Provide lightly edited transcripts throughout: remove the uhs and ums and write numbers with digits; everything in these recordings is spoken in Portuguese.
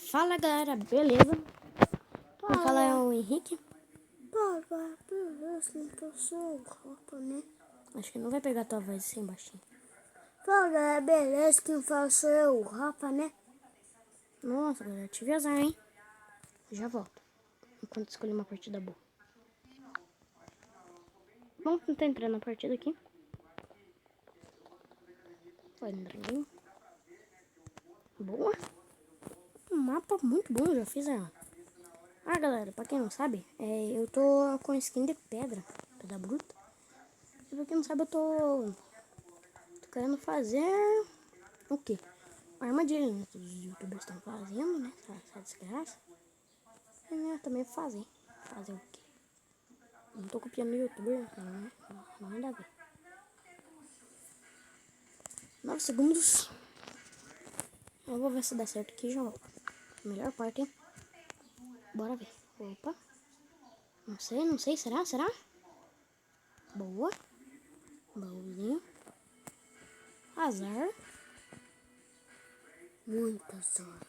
Fala galera, beleza? Quem fala é o Henrique. Acho que não vai pegar tua voz assim baixinho. Fala galera, beleza? Quem fala sou eu, o Rafa, né? Nossa galera, tive azar, hein? Já volto. Enquanto escolhi uma partida boa. Vamos tentar entrar na partida aqui. Vai, Andrinho. Boa. Um mapa muito bom, já fiz ela. Ah galera, pra quem não sabe, eu tô com skin de pedra bruta. E pra quem não sabe, eu tô querendo fazer o quê? Uma armadilha, né? Todos os youtubers estão fazendo, né? Essa desgraça. E eu também fazer. Fazer o quê? Não tô copiando o youtuber, não nada a ver. 9 segundos. Eu vou ver se dá certo aqui já. Melhor parte, hein? Bora ver. Opa. Não sei. Será? Boa. Baúzinho. Azar. Muito azar.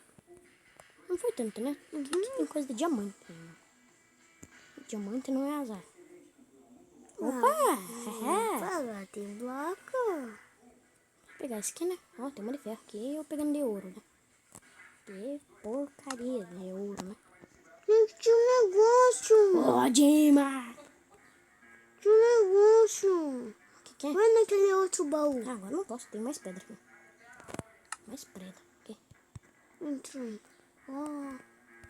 Não foi tanto, né? Aqui tem coisa de diamante. Diamante não é azar. Opa! Fala, tem bloco. Vou pegar esse aqui, né? Ó, tem uma de ferro aqui. Eu pegando de ouro, né? Que porcaria de ouro, né? Gente, tinha um negócio. Ó, Dima! Tinha um negócio. O que é? Vai naquele outro baú. Ah, agora não posso. Tem mais pedra aqui. Mais pedra. Aqui. Entra aí.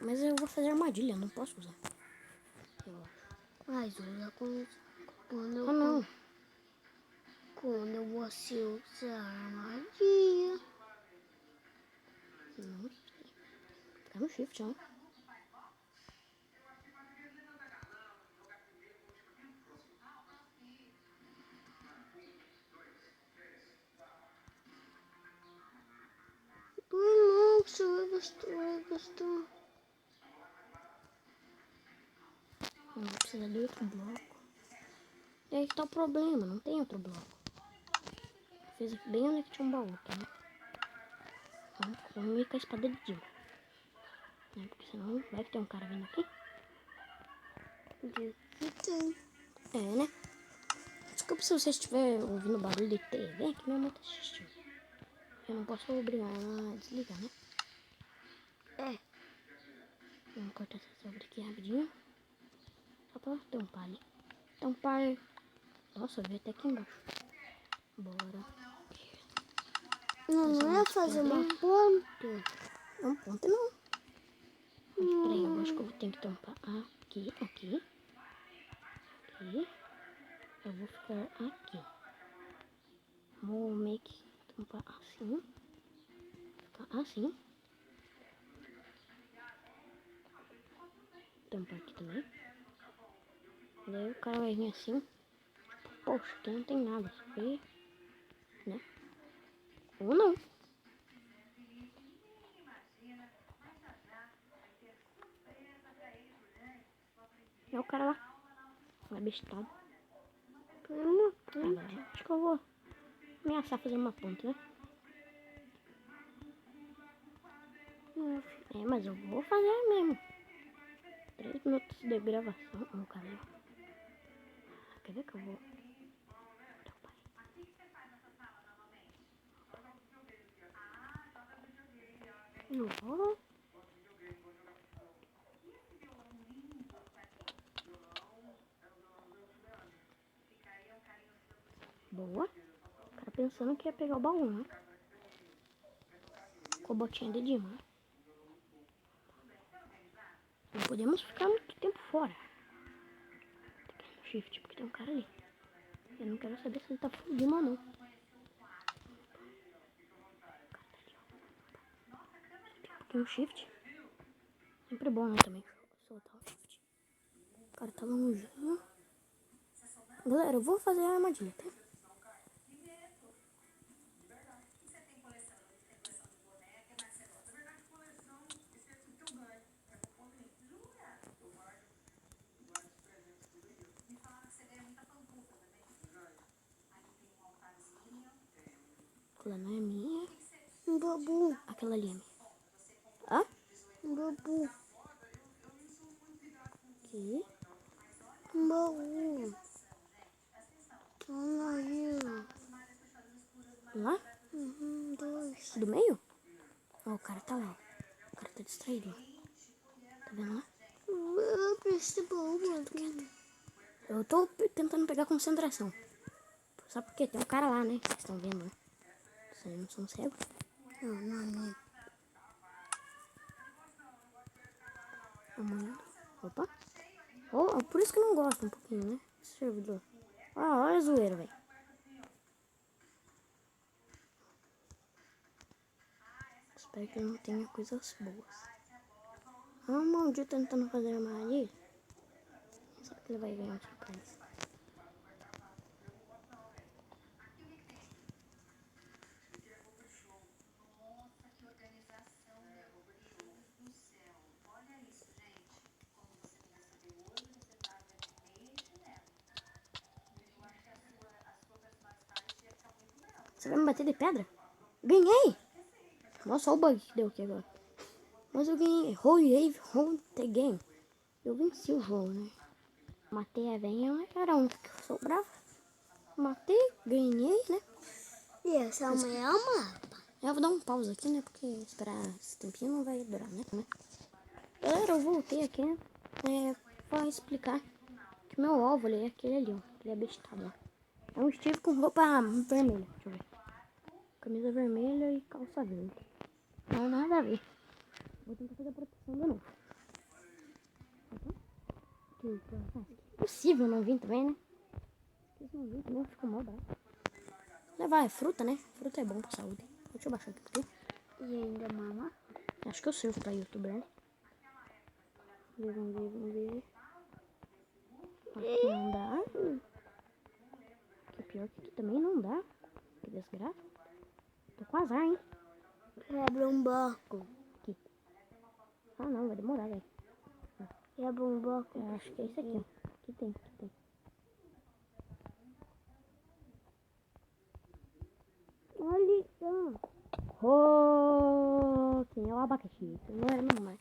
Mas eu vou fazer armadilha. Não posso usar. Mas usa quando Ah, não. Quando você usar a armadilha. Não sei. Ficar no shift, ó. Não, você vai gastar. Não vou precisar de outro bloco. E aí que tá o problema. Não tem outro bloco. Fiz aqui bem onde que tinha um baú aqui, né? Vamos ir com a espada de Dima. Né? Porque senão vai que tem um cara vindo aqui. Que tem. É, né? Desculpa se você estiver ouvindo barulho de TV, que minha mãe tá assistindo. Eu não posso obrigar ela a desligar, né? É. Vamos cortar essa sobra aqui rapidinho. Só pra tampar ali. Tampar. Nossa, veio até aqui embaixo. Bora. Não é fazer uma ponte? Não, ponta não. Mas peraí, eu acho que eu tenho que tampar aqui. Aqui. Eu vou ficar aqui. Vou meio que tampar assim. Ficar assim. Tampar aqui também. Daí o cara vai vir assim. Tipo, poxa, aqui não tem nada. Só que, né? Ou não. É o cara lá. Abestado. Acho que eu vou ameaçar fazer uma ponta, né? É, mas eu vou fazer mesmo. 3 minutos de gravação. Oh, cara. Quer ver que eu vou? Não vou. Boa. O cara pensando que ia pegar o baú, né? Com a botinha de Dima, né? Não podemos ficar muito tempo fora. Tem que ir no shift, porque tem um cara ali. Eu não quero saber se ele tá fugindo ou não. O cara tá ali, ó. Tem um shift. Sempre bom, né, também. Soltar o shift. O cara tá longinho. Galera, eu vou fazer a armadilha, tá? Aquela não é minha. Um babu. Aquela ali é minha. Hã? Um babu. Aqui. Um baú. Um navio. Lá? Dois. Do meio? Ó, o cara tá lá. Ó. O cara tá distraído. Ó. Tá vendo lá? Esse baú, mano. Eu tô tentando pegar concentração. Sabe por quê? Tem um cara lá, né? Vocês estão vendo, né? Vocês não são cegos? Não. Amanhã. Opa. Oh, por isso que eu não gosto um pouquinho, né? Esse servidor. Ah, olha a zoeira, velho. Espero que não tenha coisas boas. Ah, um maldito tentando fazer armadilha. Sabe que ele vai ganhar outra coisa. Você vai me bater de pedra? Ganhei! Nossa, olha o bug que deu aqui agora. Mas eu ganhei. Hold the game. Eu venci o jogo, né? Matei a velha, era a única que sobrava. Matei, ganhei, né? E essa amanhã é o mapa. Eu vou dar um pause aqui, né? Porque esperar esse tempinho não vai durar, né? Galera, eu voltei aqui, né? Pra explicar que meu alvo ali é aquele ali, ó. Aquele abestado, ó. É um Steve com roupa vermelha. Deixa eu ver. Camisa vermelha e calça verde. Não, nada a ver. Vou tentar fazer a proteção de novo. Impossível não vir também, né? Se não vir também, ficou mal bravo. Levar é fruta, né? Fruta é bom pra saúde. Deixa eu baixar aqui porque E ainda mama. acho que eu sirvo pra youtuber, né? Vamos ver. Aqui não dá. Que pior que aqui também não dá. Que desgraça. Tô com azar, hein? Quebra um bloco. Aqui. Ah, não, vai demorar, velho. Quebra um bloco. Eu acho que é esse aqui, ó. Aqui tem. Olha só. Oh, quem é o abacaxi? Não era meu mais.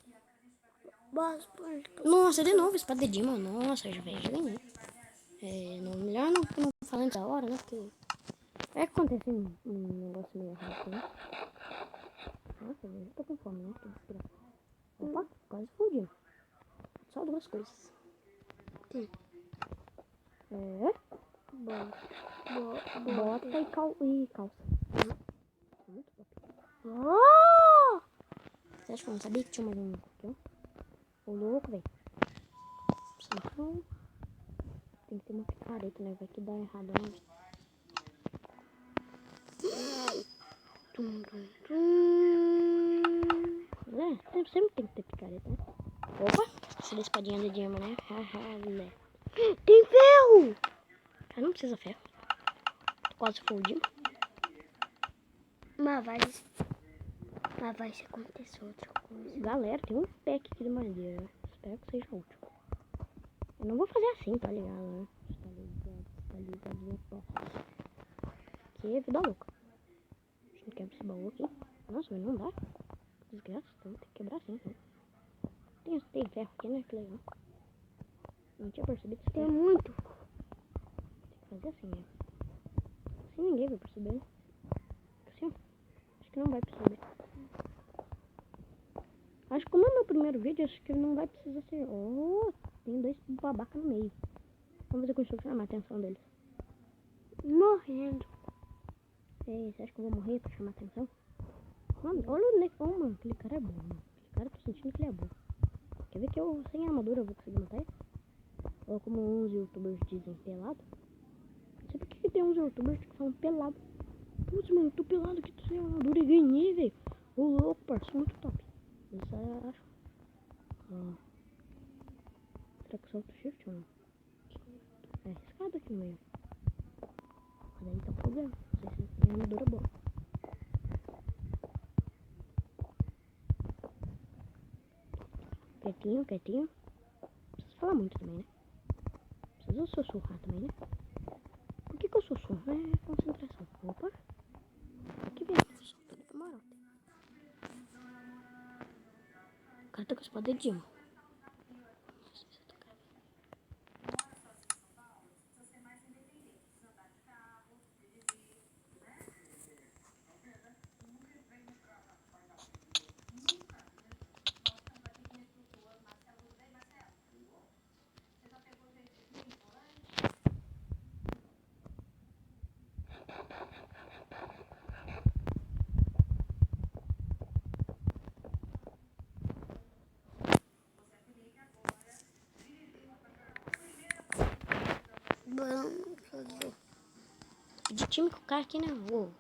Nossa, de novo, espada de Dima. Nossa, já ganhei. Melhor não falar nessa hora, né? Porque é que acontece um negócio meio errado, né? Nossa, eu tô com fome, né? Que desgraça. Opa, quase fugi. Só duas coisas. Sim. Bota e calça. Muito top. Oh! Você acha que eu não sabia que tinha mais um aqui, ó? Ô louco, velho. Então, tem que ter uma picareta, né? Vai que dá errado, né? Sempre tem que ter picareta, né? Opa! Essa da espadinha de Dima, né? Haha, Tem ferro! Ah, não precisa ferro. Tô quase fudido. Mas vai se acontecer outra coisa. Galera, tem um pack aqui de madeira. Espero que seja útil. Eu não vou fazer assim, tá ligado, né? Tá ligado. Que é vida louca. A gente quebra esse baú aqui. Nossa, mas não dá. Desgraça, então tem que quebrar assim. Então. Tem ferro aqui, né? Que legal. Não tinha percebido isso. Tem muito. Tem que fazer assim, né? Assim ninguém vai perceber, né? Assim, ó. Acho que não vai perceber. Acho que como é meu primeiro vídeo, acho que não vai precisar ser... Oh, tem dois babacas no meio. Vamos ver se eu consigo chamar a atenção deles. Morrendo. Ei, você acha que eu vou morrer pra chamar a atenção? Mano, olha o Nick. Oh, mano, aquele cara é bom, mano. Aquele cara, eu tô sentindo que ele é bom. Quer ver que eu, sem armadura, eu vou conseguir matar ele? Ou como uns youtubers dizem, pelado. Não sei por que tem uns youtubers que falam pelado. Putz, mano, eu tô pelado aqui, tô sem armadura e ganhei, velho. Ô, louco, parceiro, muito top. Isso aí eu acho. Ó. Será que solta o shift ou não? É arriscado aqui no meio. Mas aí tá o problema. Não sei se tem armadura boa. Quietinho. Não precisa falar muito também, né? Precisa sussurrar também, né? Por que eu sussurro? É concentração. Opa. Aqui vem. Soltando pra moral. cara tá com espada de diamante. De time com o cara aqui, né? Uou.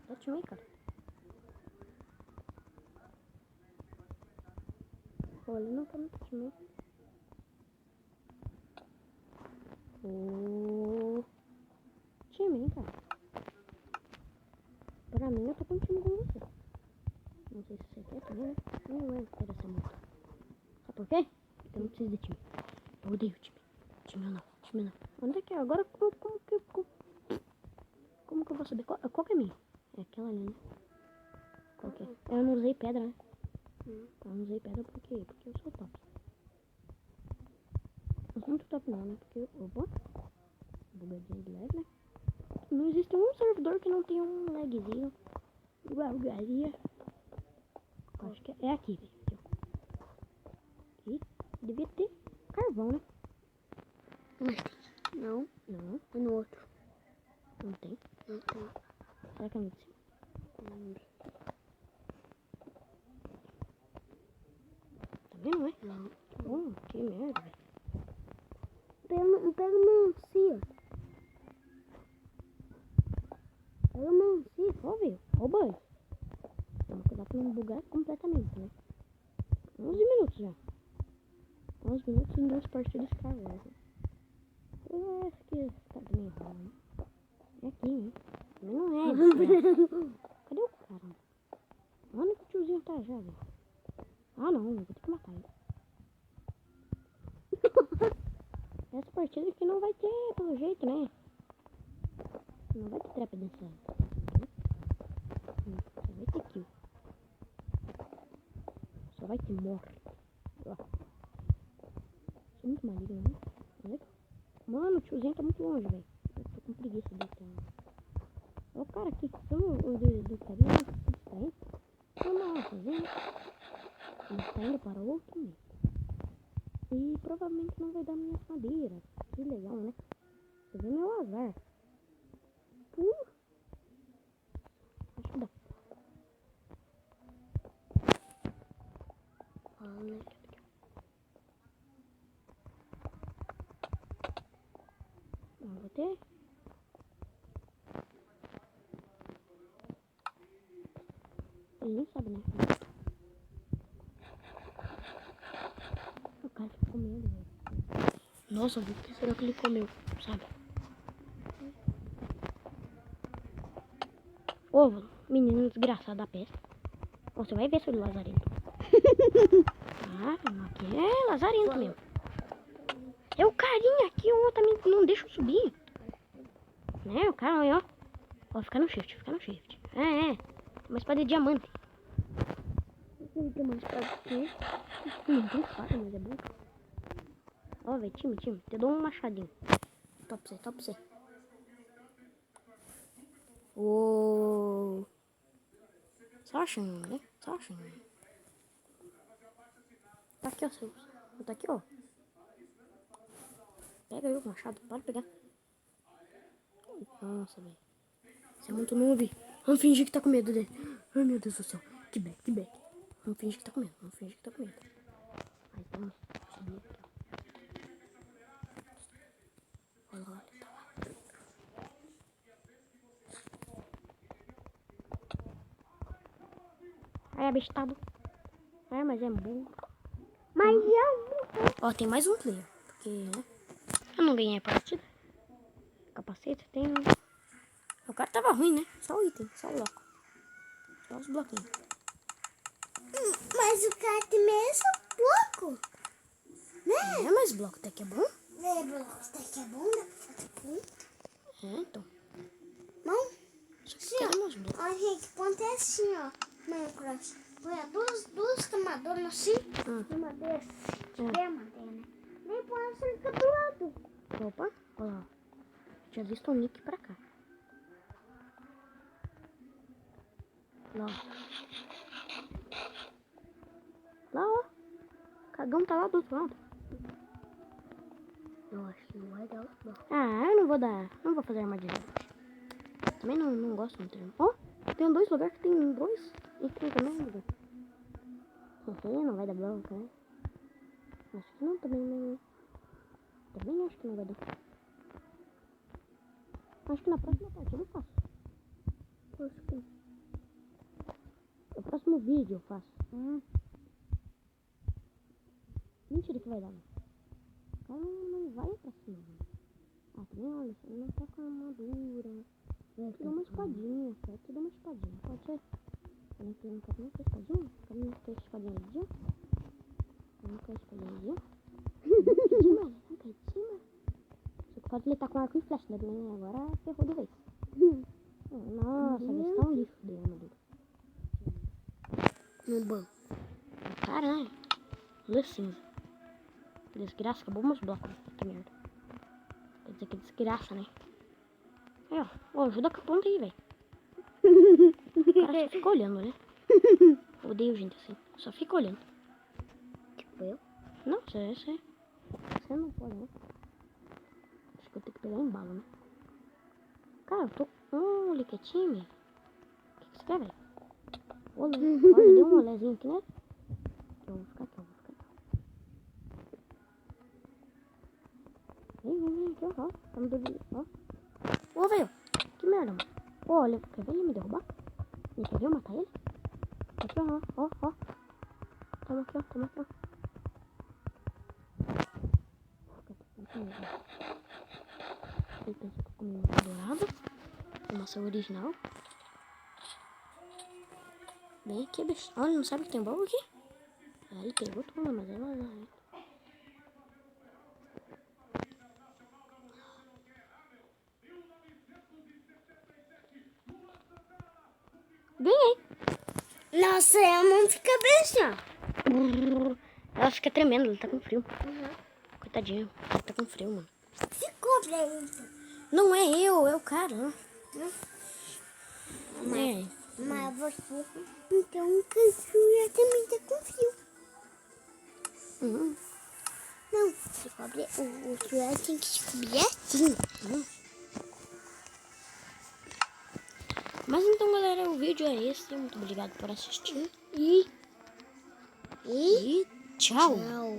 Dá time aí, cara. Pô, ele não tá muito time. Ô. Time, hein, cara. Pra mim, eu tô com um time com você. Não sei se você quer também, né? Não é interessante muito. Sabe por quê? Porque eu não preciso de time. Eu odeio time. Time não. Time não. Onde é que é? Agora, como que eu vou saber? Qual que é minha? É aquela ali, né? Qual que é? Eu não usei pedra, né? Eu não usei pedra porque eu sou top. Não sou muito top não, né? Porque, opa, bugadinho de lag, né? Não existe um servidor que não tenha um lagzinho. Bugaria. Acho que é aqui, velho. Aqui. Devia ter carvão, né? Mas não, Não, é no outro. não tem. Não tem. Será que é no de cima? Também não é? Não. Que merda, velho. Pega melancia. Pega melancia, ó, velho. Ó o bug. Toma cuidado pra não bugar completamente, né? 11 minutos já. 11 minutos em 2 partidas carvões, né? Essa aqui tá meio ruim. É aqui, né? Mas não é, velho. Cadê o cara? Onde que o tiozinho tá já, velho? Ah, não. Vou ter que matar ele. Essa partida aqui não vai ter, pelo jeito, né? Não vai ter trap dessa. Só vai ter kill. Só vai ter morte. Ó. Sou muito maligno, né? Olha. Mano, o tiozinho tá muito longe, velho. Eu tô com preguiça de ter. Olha o cara aqui. O do carinha tá se distraindo. Nossa, vem. Ele tá indo para outro meio. E provavelmente não vai dar minha madeira. Que legal, né? Você vê meu azar. Acho que dá. Não vou ter. Ele nem sabe, né? O cara ficou comendo, velho. Nossa, o que será que ele comeu? Sabe? Ovo, menino desgraçado da peste. Você vai ver, seu lazarento. Aqui é lazarento mesmo. É o carinha aqui, o outro também não deixa eu subir. Né, o cara, ó. Ó, fica no shift, fica no shift. É. Uma espada de diamante. Tem uma espada aqui. Não tem espada, mas é bom. Ó, velho, time. Te dou um machadinho. Top C. Ô. Só achando, né? Só achando. Tá aqui, ó, seu. Tá aqui, ó. Pega aí o machado, pode pegar. Nossa, velho. Você é muito noob. Vamos fingir que tá com medo dele. Ai, meu Deus do céu. Que back. Vamos fingir que tá com medo. Aí, vamos subir aqui, ó. Olha lá, ele tá lá. Ai, abestado. Mas é burro. Mas Ó, tem mais um player. Porque, né? Eu não ganhei a partida. Capacete tem. O cara tava ruim, né? Só o item, só o bloco. Só os bloquinhos. Mas o cara também é só pouco. Né? Mas bloco até que é bom. É, bloco até que é bom, dá pra fazer ponto. Então. Bom, Só que quero meus blocos. ó, gente, ponto é assim, ó. Minecraft. Põe duas camadoras assim. Ah. Uma dessa. Se tiver madeira, né? Nem põe a cerca do lado. Opa, olha lá. Tinha visto o Nick pra cá. Lá, ó. Lá, ó. O cagão tá lá do outro lado. Eu acho que não vai dar não. Ah, eu não vou dar. Não vou fazer armadilha. Também não gosto muito. Ó, tem 2 lugares que tem 2. E tem também um lugar. Não vai dar bronca, né? Acho que não, também não. Também acho que não vai dar. Acho que na próxima partida eu faço. Acho que no próximo vídeo eu faço. Mentira que vai dar, mano. O cara não vai pra cima, mano. Ah, também olha, você não tá com armadura. Eu te dou uma espadinha, só te dou uma espadinha. Pode ser? Eu não quero nem ter espadinha? Eu não quero espadinha ali, ó. Eu não quero espadinha ali, ó. Não quero de cima. Só que pode ele tá com arco e flecha, né? Agora ferrou de vez. Nossa, eles estão lixo de armadura. No banco. Caralho. Luz cinza. Desgraça, acabou meus blocos. Que merda. Quer dizer que desgraça, né? Aí, ó. Ô, ajuda com a ponta aí, velho. O cara só fica olhando, né? Odeio gente assim. Só fica olhando. Tipo eu. Não, você não pode, né? Acho que eu tenho que pegar embalo, né? Cara, eu tô com um liquetinho. O que você quer, velho? Olé. Olha, deu um olézinho aqui, né? Eu vou ficar aqui, eu vou ficar aqui. Vem aqui, ó. Tá me dormindo, ó. Ô, velho. Que merda, mano. Ô, olha, quer ver ele me derrubar? Ele quer ver eu matar ele? Aqui, ó. Toma aqui, ó. Ele pensa que eu comi um dourado. Maçã original. Bem aqui, bicho. Olha, não sabe que tem baú aqui? Aí ele pegou tudo, mas ela... Ganhei. Nossa, a mão fica bem assim, ó. Ela fica tremendo, ela tá com frio. Coitadinha, ela tá com frio, mano. Ficou bem, então. Não é eu, é o cara. Mas você, então, o cachorro também tá com frio. Não, se cobre, o senhor tem que se cobrir assim. Mas então, galera, o vídeo é esse. Muito obrigado por assistir. E E tchau. tchau.